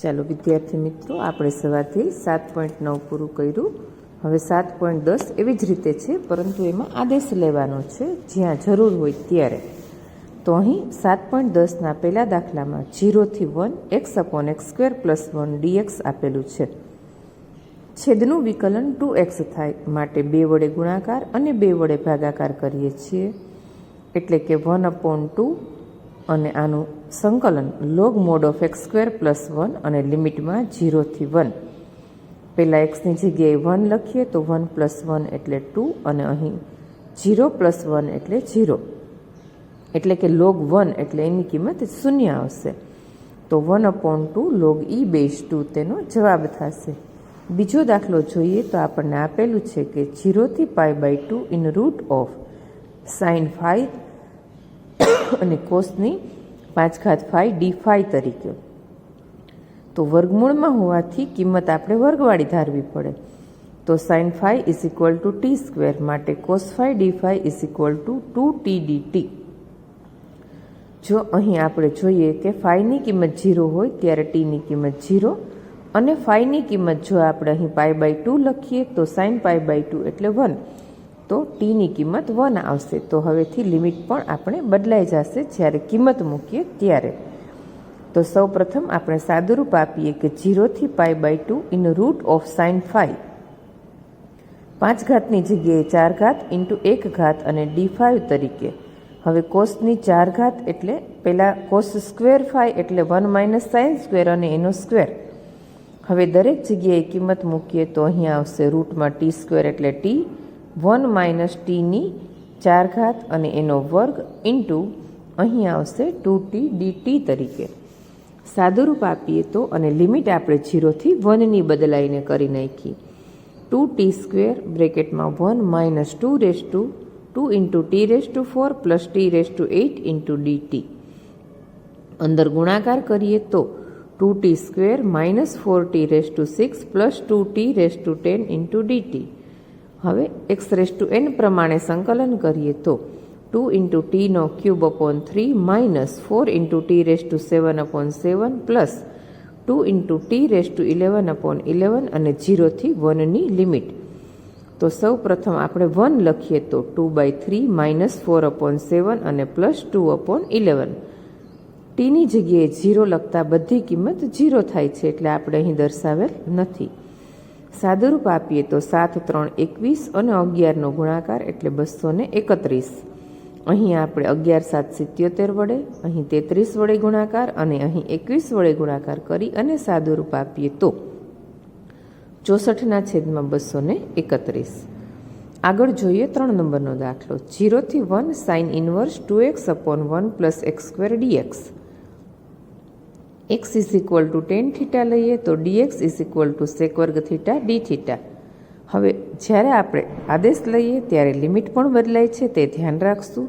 ચાલો વિદ્યાર્થી મિત્રો, આપણે સવારથી 7.9 પૂરું કર્યું. હવે 7.10 એવી જ રીતે છે, પરંતુ એમાં આદેશ લેવાનો છે જ્યાં જરૂર હોય ત્યારે. તો અહીં 7.10ના પહેલા દાખલામાં 0 થી 1 x/x² + 1 dx આપેલું છે. છેદનું વિકલન 2x થાય માટે 2 વડે ગુણાકાર અને 2 વડે ભાગાકાર કરીએ છીએ, એટલે કે 1/2 અને આનું સંકલન log mod of x² + 1 અને લિમિટમાં 0 થી 1. પહેલાં એક્સની જગ્યાએ 1 લખીએ તો 1 + 1 એટલે 2 અને અહીં 0 + 1 એટલે 0, એટલે કે log 1 એટલે એની કિંમત 0 આવશે. તો 1/2 log e² તેનો જવાબ થશે. બીજો દાખલો જોઈએ તો આપણને આપેલું છે કે 0 થી π/2 in root of sin phi અને કોસની 5 d∅ તરીકે. તો વર્ગમૂળમાં હોવાથી કિંમત આપણે વર્ગવાળી ધારવી પડે. તો sin phi = t² માટે cos phi d∅ = 2t dt. જો અહીં આપણે જોઈએ કે phi-ની કિંમત 0 હોય ત્યારે t-ની કિંમત 0 અને phi-ની કિંમત જો આપણે અહીં π/2 લખીએ તો sin π/2 એટલે 1, તો t-ની કિંમત 1 આવશે. તો હવેથી લિમિટ પણ આપણે બદલાઈ જશે જ્યારે કિંમત મૂકીએ ત્યારે. તો સૌ પ્રથમ આપણે સાદુરૂપ આપીએ કે 0 થી π/2 in root of sin phi 5 જગ્યાએ 4 × 1 અને d∅ તરીકે. હવે કોસની 4 એટલે પહેલાં cos² phi એટલે 1 - sin² અને એનો સ્ક્વેર. હવે દરેક જગ્યાએ કિંમત મૂકીએ તો અહીં આવશે રૂટમાં t² એટલે t, 1 - t-ની 4 અને એનો વર્ગ ઇન્ટુ અહીં આવશે 2t dt તરીકે. સાદુરૂપ આપીએ તો અને લિમિટ આપણે 0 થી 1ની બદલાઈને કરી નાખી. 2t² બ્રેકેટમાં 1 - 2 × t⁴ + t⁸ dt. અંદર ગુણાકાર કરીએ તો 2t² - 4t⁶ + 2t⁻10 dt. હવે xn પ્રમાણે સંકલન કરીએ તો 2 × t³ / 3 - 4 × t⁷ + 2 × t⁻11 અને 0 થી 1ની લિમિટ. તો સૌ પ્રથમ આપણે 1 લખીએ તો 2/3 - 4/7 અને +2/11. ટીની જગ્યાએ 0 લખતા બધી કિંમત 0 થાય છે, એટલે આપણે અહીં દર્શાવેલ નથી. સાદુરૂપ આપીએ તો 7 × 3 = 21 અને 11નો ગુણાકાર એટલે 231. અહીં આપણે 11 × 7 = 77 વડે, અહીં 33 વડે ગુણાકાર અને અહીં 21 વડે ગુણાકાર કરી અને સાદુરૂપ આપીએ તો 64/231. આગળ જોઈએ 3 નંબરનો દાખલો. 0 થી 1 sin inverse 2x/1 + x² dx. x tan θ લઈએ તો dx sec² θ dθ. હવે જ્યારે આપણે આદેશ લઈએ ત્યારે લિમિટ પણ બદલાય છે, તે ધ્યાન રાખશું.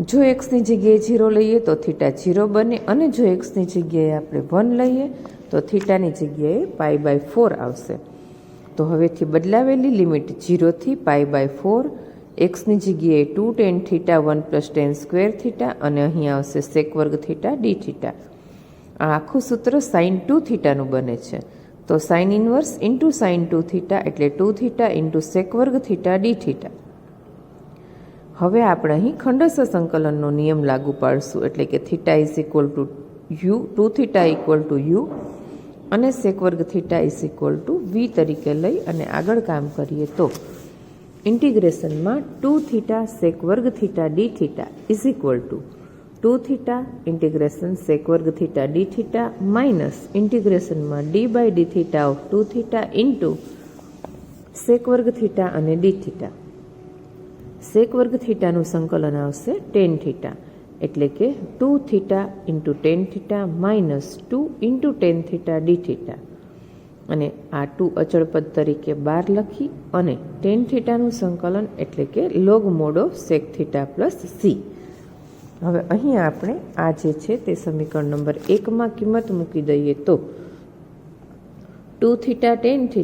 જો એક્સની જગ્યાએ 0 લઈએ તો θ 0 બને અને જો એક્સની જગ્યાએ આપણે 1 લઈએ તો θની જગ્યાએ π/4 આવશે. તો હવેથી બદલાવેલી લિમિટ 0 થી π/4, એક્સની જગ્યાએ 2 tan θ 1 + tan² θ અને અહીં આવશે sec² θ dθ. આ આખું સૂત્ર sin 2θ નું બને છે. તો sin ઇન્વર્સ × sin 2θ એટલે 2θ × sec² θ dθ. હવે આપણે અહીં ખંડસ્થ સંકલનનો નિયમ લાગુ પાડશું, એટલે કે θ = u, 2θ = u અને sec² θ v તરીકે લઈ અને આગળ કામ કરીએ તો ઇન્ટિગ્રેશનમાં 2θ sec² θ dθ = 2θ ∫sec² θ dθ minus ઇન્ટિગ્રેશનમાં d/dθ of 2θ sec² θ અને dθ. sec² θનું સંકલન આવશે tan θ, એટલે કે 2θ × tan θ માઇનસ 2 × tan θ dθ. અને આ 2 અચળ પદ તરીકે 12 લખી અને tan θનું સંકલન એટલે કે log mod of sec θ + c. હવે અહીં આપણે આ જે છે તે સમીકરણ નંબર 1માં કિંમત મૂકી દઈએ તો 2θ tan θ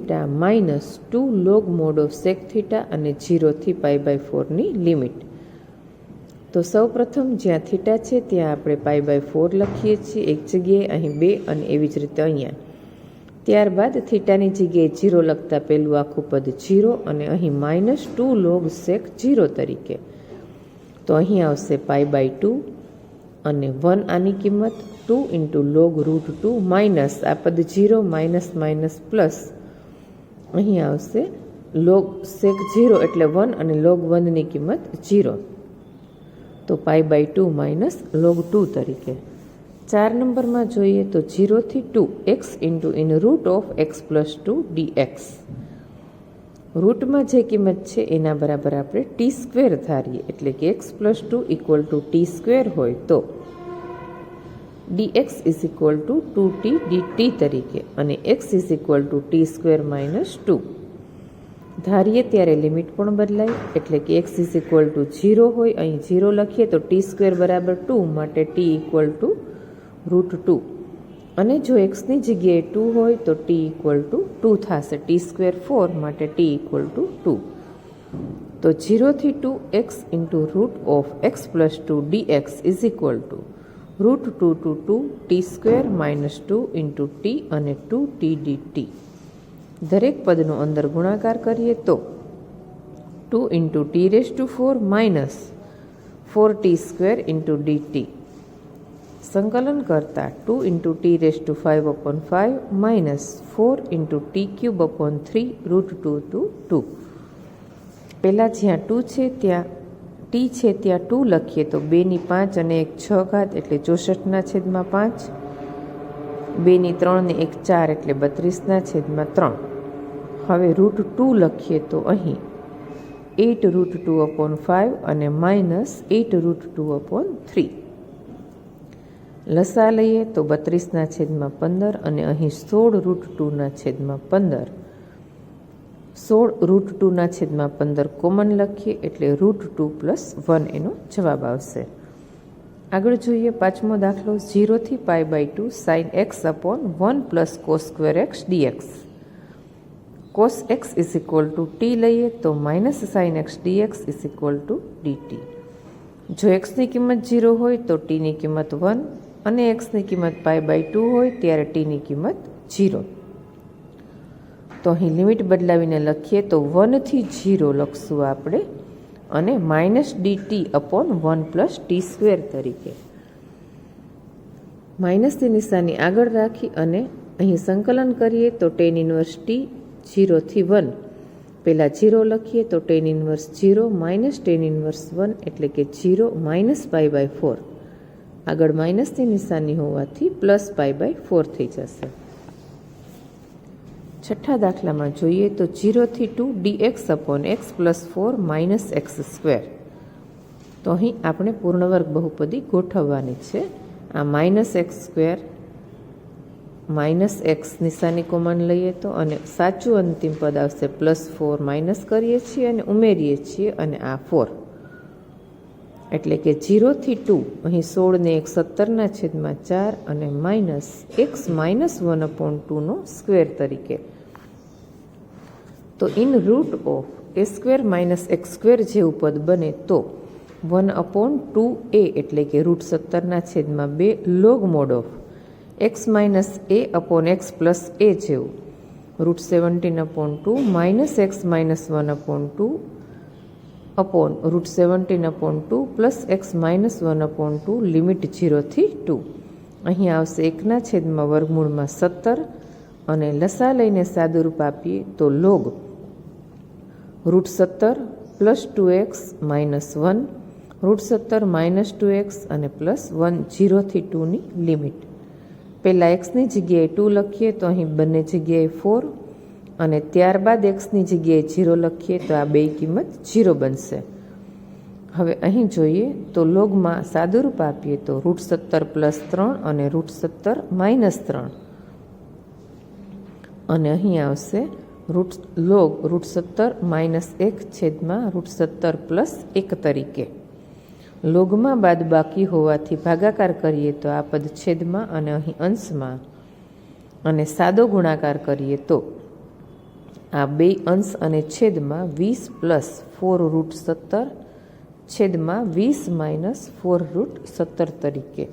minus 2 log mod of sec θ અને 0 થી π/4ની લિમિટ. તો સૌપ્રથમ જ્યાં થીટા છે ત્યાં આપણે π/4 લખીએ છીએ એક જગ્યાએ, અહીં 2 અને એવી જ રીતે અહીંયા. ત્યારબાદ થીટાની જગ્યાએ 0 લખતા પહેલું આખું પદ 0 અને અહીં -2 log sec 0 તરીકે. તો અહીં આવશે π/2 અને 1 આની કિંમત 2 × log √2 માઇનસ આ પદ 0 માઇનસ પ્લસ અહીં આવશે log sec 0 એટલે 1 અને log 1 ની કિંમત 0. તો π/2 માઇનસ log 2 તરીકે. 4 નંબરમાં જોઈએ તો 0 થી 2 x × (x + 2) dx. રૂટમાં જે કિંમત છે એના બરાબર આપણે t² ધારીએ, એટલે કે x + 2 = t² હોય તો dx = 2t dt તરીકે અને x = t² - 2 ધારીએ ત્યારે લિમિટ પણ બદલાય, એટલે કે x = 0 હોય, અહીં 0 લખીએ તો t² = 2 માટે t = √2 અને જો xની જગ્યાએ 2 હોય તો t = 2 થશે, t² 4 માટે t = 2. તો 0 થી 2 x × (x + 2) dx = √2 to 2 t² - 2 × t અને 2t dt. દરેક પદનો અંદર ગુણાકાર કરીએ તો 2 × t⁴ - 4t² dt. સંકલન કરતા 2 × t⁵/5 - 4 × t³ √2 to 2. પહેલાં જ્યાં 2 છે ત્યાં t છે ત્યાં 2 લખીએ તો 2^5 અને 1/6 એટલે 64/5. 2^3 અને 1/4 એટલે 32/3. હવે √2 લખીએ તો અહીં 8√2/5 અને -8√2/3. લસા લઈએ તો 32/15 અને અહીં 16√2/15. 16√2/15 કોમન લખીએ એટલે √2 + 1 એનો જવાબ આવશે. આગળ જોઈએ 5મો દાખલો. 0 થી π/2 sin x / 1 + cos² x dx. cos x = t લઈએ તો -sin x dx = dt. જો xની કિંમત 0 હોય તો tની કિંમત 1 અને xની કિંમત π/2 હોય ત્યારે tની કિંમત 0. તો અહીં લિમિટ બદલાવીને લખીએ તો 1 થી 0 લખશું આપણે અને -dt/1 + t² તરીકે. માઇનસની નિશાની આગળ રાખી અને અહીં સંકલન કરીએ તો tan 1t 0 થી 1. પહેલાં 0 લખીએ તો tan 1 0 - tan 1 એટલે કે 0 - π/4. આગળ માઇનસની નિશાની હોવાથી +π/4 થઈ જશે. છઠ્ઠા દાખલામાં જોઈએ તો 0 થી 2 dx/x + 4 - x². તો અહીં આપણે પૂર્ણવર્ગ બહુપદી ગોઠવવાની છે. આ -x² -x નિશાની કોમન લઈએ તો અને સાચું અંતિમ પદ આવશે +4 માઇનસ કરીએ છીએ અને ઉમેરીએ છીએ અને આ 4 એટલે કે 0 થી 2 અહીં 16 ને 1 17/4 અને -x - 1/2 સ્ક્વેર તરીકે. તો ઇન √a² - x² જેવું પદ બને તો 1/2a એટલે કે √17/2 log mod of x - a/x + a જેવું √17/2 - x - 1/2 √17/2 + x - 1/2 લિમિટ 0 થી 2. અહીં આવશે 1/17 અને લસા લઈને સાદુરૂપ આપીએ તો log √17 + 2x - 1 √17 - 2x અને +1 0 થી 2 ની લિમિટ. પહેલાં xની જગ્યાએ 2 લખીએ તો અહીં બંને જગ્યાએ 4 અને ત્યારબાદ xની જગ્યાએ 0 લખીએ તો આ બે કિંમત 0 બનશે. હવે અહીં જોઈએ તો લોગમાં સાદુરૂપ આપીએ તો √17 + 3 અને √17 - 3 અને અહીં આવશે log √17 - 1/√17 + 1 તરીકે. લોગમાં બાદબાકી હોવાથી ભાગાકાર કરીએ તો આ પદ છેદમાં અને અહીં અંશમાં અને સાદો ગુણાકાર કરીએ તો આ બે અંશ અને છેદમાં 20 + 4√17 છેદમાં 20 - 4√17 તરીકે.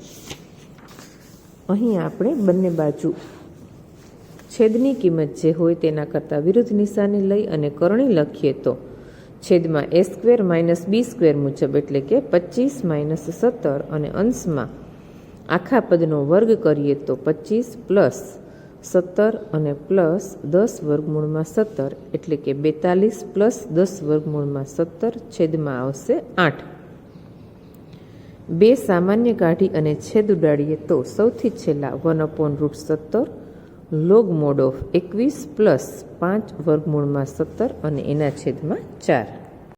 અહીં આપણે બંને બાજુ છેદની કિંમત જે હોય તેના કરતાં વિરુદ્ધ નિશાની લઈ અને કરણી લખીએ તો છેદમાં a² - b² મુજબ, એટલે કે 25 - 17, અને અંશમાં આખા પદનો વર્ગ કરીએ તો 25 + 17 અને +10 વર્ગમૂળમાં 17, એટલે કે 42 + 10 વર્ગમૂળમાં 17 છેદમાં આવશે 8. 2 સામાન્ય કાઢી અને છેદ ઉડાડીએ તો સૌથી છેલ્લા 1/√17 log mod of 21 + 5 વર્ગમૂળમાં 17 અને એના છેદમાં 4.